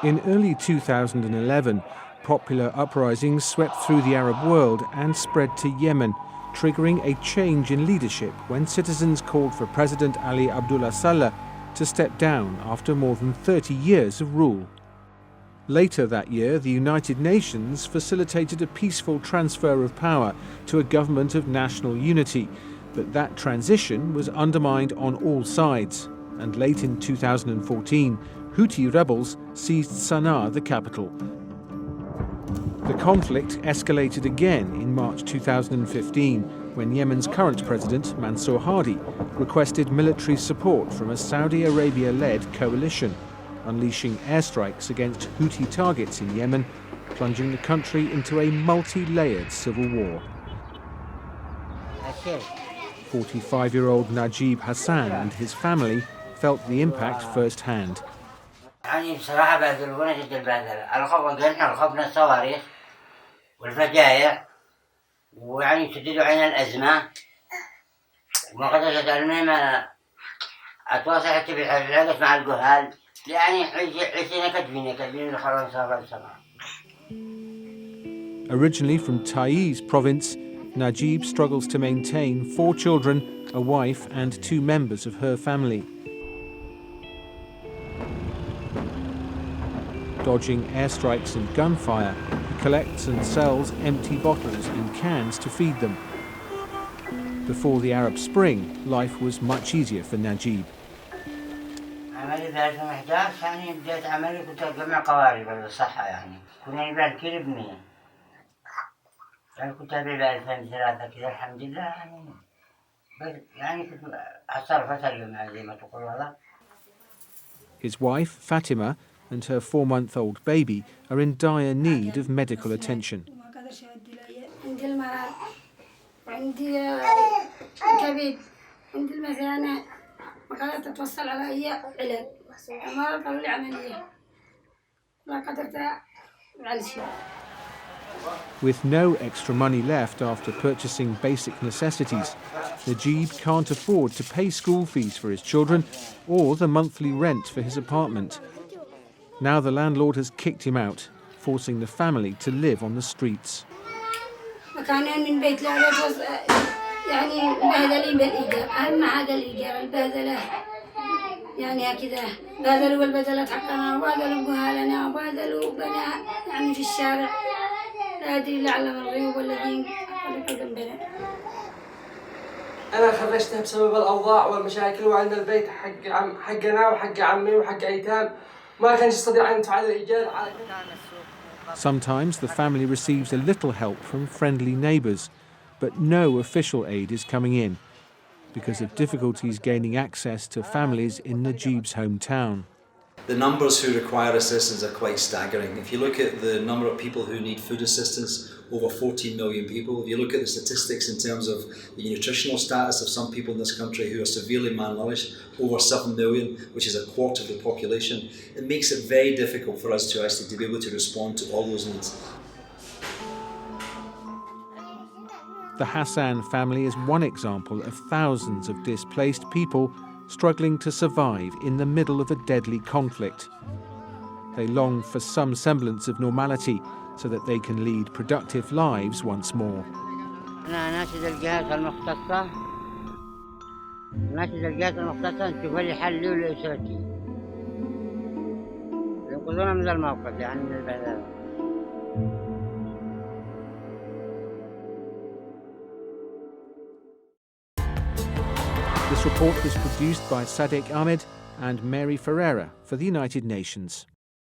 In early 2011, popular uprisings swept through the Arab world and spread to Yemen, triggering a change in leadership when citizens called for President Ali Abdullah Saleh to step down after more than 30 years of rule. Later that year, the United Nations facilitated a peaceful transfer of power to a government of national unity, but that transition was undermined on all sides, and late in 2014, Houthi rebels seized Sana'a, the capital. The conflict escalated again in March 2015 when Yemen's current president, Mansour Hadi, requested military support from a Saudi Arabia-led coalition, unleashing airstrikes against Houthi targets in Yemen, plunging the country into a multi-layered civil war. 45-year-old Najeeb Hassan and his family felt the impact firsthand. يعني بصراحة بهدلونا جد البهدلة، الخوفنا الصواريخ والفجايع، ويعني شددوا علينا الأزمة، وما قدرت ما أتواصل حتى بالعلاقة مع الجهال، يعني عشنا كاتبين خلاص السماء. Originally from Taiz province, Najeeb struggles to maintain 4 children, a wife and 2 members of her family. Dodging airstrikes and gunfire, he collects and sells empty bottles in cans to feed them. Before the Arab Spring, life was much easier for Najeeb. عملي ب 2011 يعني بديت عملي كنت أجمع قوارب للصحة يعني كنا نبيع الكيلو ب100 يعني كنت أبيع ب 2003 كذا الحمد لله يعني كنت أتصرف اليوم زي ما تقول والله. His wife, Fatima, and her 4-month-old baby are in dire need of medical attention. With no extra money left after purchasing basic necessities, Najeeb can't afford to pay school fees for his children or the monthly rent for his apartment. Now the landlord has kicked him out, forcing the family to live on the streets. يعني هكذا بهذلوا والبدلات حقنا وبهذلوا جهالنا وبهذلوا بنا يعني في الشارع لا أدري لعلم الغيوب الذين قدم بنا. أنا خرجتها بسبب الأوضاع والمشاكل وعندنا البيت حقنا وحق عمي وحق أيتام ما كان يستطيع أن يفعل الإيجار. Sometimes the family receives a little help from friendly neighbours, but no official aid is coming in because of difficulties gaining access to families in Najeeb's hometown. The numbers who require assistance are quite staggering. If you look at the number of people who need food assistance, over 14 million people. If you look at the statistics in terms of the nutritional status of some people in this country who are severely malnourished, over 7 million, which is a quarter of the population, it makes it very difficult for us to actually be able to respond to all those needs. The Hassan family is one example of thousands of displaced people struggling to survive in the middle of a deadly conflict. They long for some semblance of normality so that they can lead productive lives once more. أنا ناشد الجهات المختصة نشوف لي حل لأسرتي ينقذونا من الموقف يعني من البهدلة. This report was produced by Sadiq Ahmed and Mary Ferreira for the United Nations.